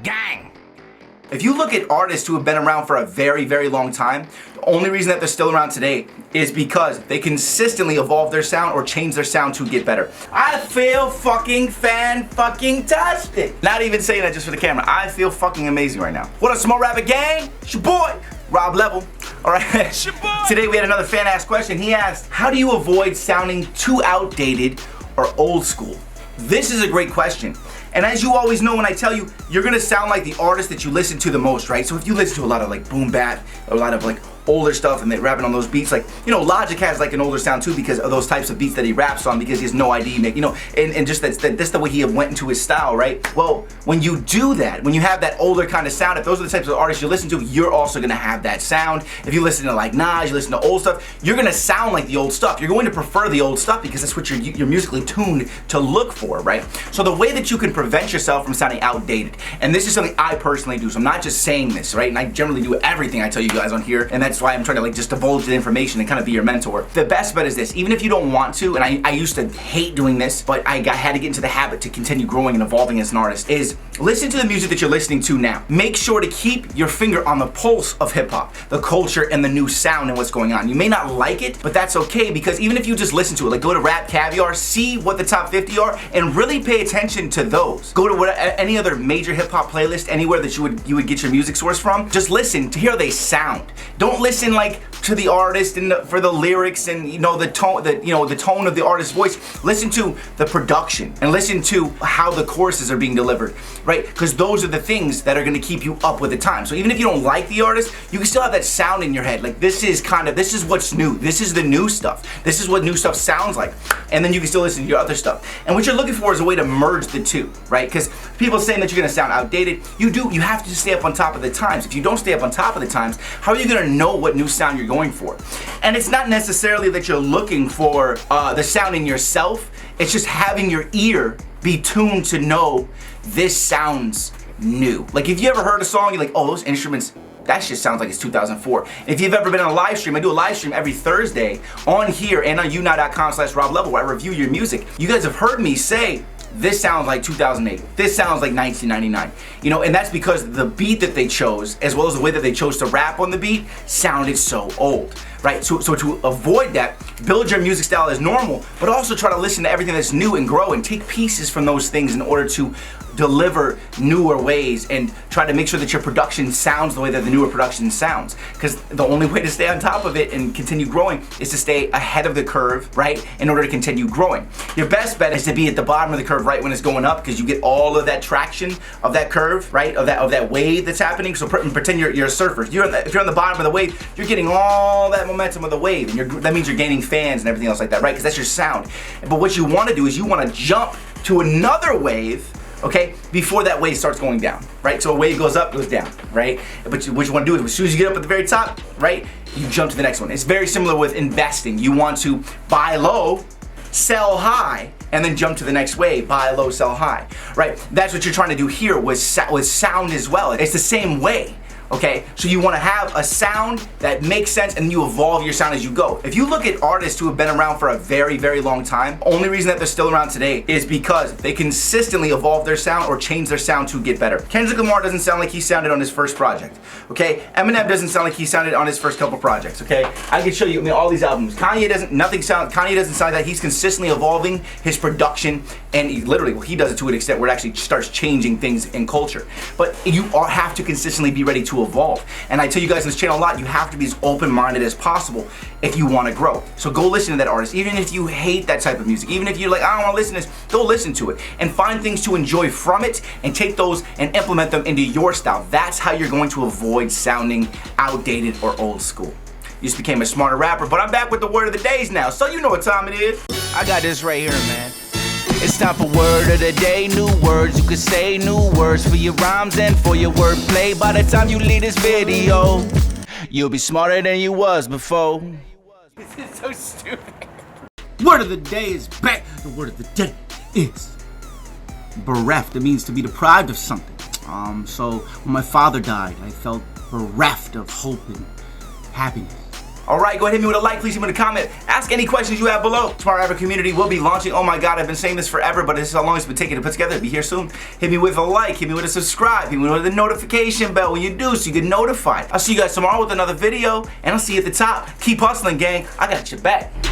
Gang! If you look at artists who have been around for a very, very long time, the only reason that they're still around today is because they consistently evolve their sound or change their sound to get better. I feel fucking fan-fucking-tastic. Not even saying that just for the camera. I feel fucking amazing right now. What up, Small Rapper Gang? It's your boy, Rob Level. All right. Today we had another fan-asked question. He asked, how do you avoid sounding too outdated or old school? This is a great question. And as you always know when I tell you, you're gonna sound like the artist that you listen to the most, right? So if you listen to a lot of like boom bap, a lot of like older stuff and they're rapping on those beats, like, you know, Logic has like an older sound too because of those types of beats that he raps on because he has no idea, you know, and just that's the way he went into his style, right? Well, when you do that, when you have that older kind of sound, if those are the types of artists you listen to, you're also gonna have that sound. If you listen to like Nas, you listen to old stuff, you're gonna sound like the old stuff. You're going to prefer the old stuff because that's what you're musically tuned to look for, right? So the way that you can prevent yourself from sounding outdated, and this is something I personally do, so I'm not just saying this, right? And I generally do everything I tell you guys on here, and that's why I'm trying to like just divulge the information and kind of be your mentor. The best bet is this, even if you don't want to, and I used to hate doing this, but I had to get into the habit to continue growing and evolving as an artist, is listen to the music that you're listening to now. Make sure to keep your finger on the pulse of hip hop, the culture and the new sound and what's going on. You may not like it, but that's okay because even if you just listen to it, like go to Rap Caviar, see what the top 50 are, and really pay attention to those. Go to any other major hip hop playlist, anywhere that you would get your music source from. Just listen to hear how they sound. Don't listen like to the artist and for the lyrics and the tone of the artist's voice. Listen to the production and listen to how the choruses are being delivered, right? Because those are the things that are going to keep you up with the time. So even if you don't like the artist, you can still have that sound in your head. Like this is what's new. This is the new stuff. This is what new stuff sounds like. And then you can still listen to your other stuff. And what you're looking for is a way to merge the two, right? Because people saying that you're going to sound outdated, you have to stay up on top of the times. If you don't stay up on top of the times, how are you going to know what new sound you're going for? And it's not necessarily that you're looking for the sound in yourself. It's just having your ear be tuned to know this sounds new. Like if you ever heard a song, you're like, oh, those instruments, that shit sounds like it's 2004. If you've ever been on a live stream, I do a live stream every Thursday on here and on YouNow.com/RobLevel where I review your music. You guys have heard me say, this sounds like 2008. This sounds like 1999. You know, and that's because the beat that they chose, as well as the way that they chose to rap on the beat, sounded so old, right? So to avoid that, build your music style as normal, but also try to listen to everything that's new and grow and take pieces from those things in order to deliver newer ways and try to make sure that your production sounds the way that the newer production sounds. Because the only way to stay on top of it and continue growing is to stay ahead of the curve, right? In order to continue growing. Your best bet is to be at the bottom of the curve right when it's going up because you get all of that traction of that curve, right? Of that wave that's happening. So pretend you're a surfer. If you're on the bottom of the wave, you're getting all that momentum of the wave, and that means you're gaining fans and everything else like that, right? Because that's your sound. But what you want to do is you want to jump to another wave, okay, before that wave starts going down, right? So a wave goes up, goes down, right? But what you want to do is as soon as you get up at the very top, right, you jump to the next one. It's very similar with investing. You want to buy low, sell high, and then jump to the next wave, buy low, sell high, right? That's what you're trying to do here with sound as well. It's the same way. Okay, so you want to have a sound that makes sense and you evolve your sound as you go. If you look at artists who have been around for a very, very long time, only reason that they're still around today is because they consistently evolve their sound or change their sound to get better. Kendrick Lamar doesn't sound like he sounded on his first project, okay? Eminem doesn't sound like he sounded on his first couple projects, okay? I can show you all these albums. Kanye doesn't sound like he's consistently evolving his production, and he does it to an extent where it actually starts changing things in culture. But you have to consistently be ready to evolve. And I tell you guys on this channel a lot, you have to be as open-minded as possible if you want to grow. So go listen to that artist. Even if you hate that type of music, even if you're like, I don't want to listen to this, go listen to it and find things to enjoy from it and take those and implement them into your style. That's how you're going to avoid sounding outdated or old school. You just became a smarter rapper, but I'm back with the word of the days now, so you know what time it is. I got this right here, man. It's time for word of the day, new words you can say, new words for your rhymes and for your wordplay. By the time you leave this video, you'll be smarter than you was before. This is so stupid. Word of the day is back. The word of the day is bereft. It means to be deprived of something. So when my father died, I felt bereft of hope and happiness. Alright, go ahead and hit me with a like, please hit me with a comment. Ask any questions you have below. Smart Rapper community will be launching. Oh my god, I've been saying this forever, but this is how long it's been taking to put together. It'll be here soon. Hit me with a like, hit me with a subscribe, hit me with the notification bell when you do so you get notified. I'll see you guys tomorrow with another video, and I'll see you at the top. Keep hustling, gang. I got your back.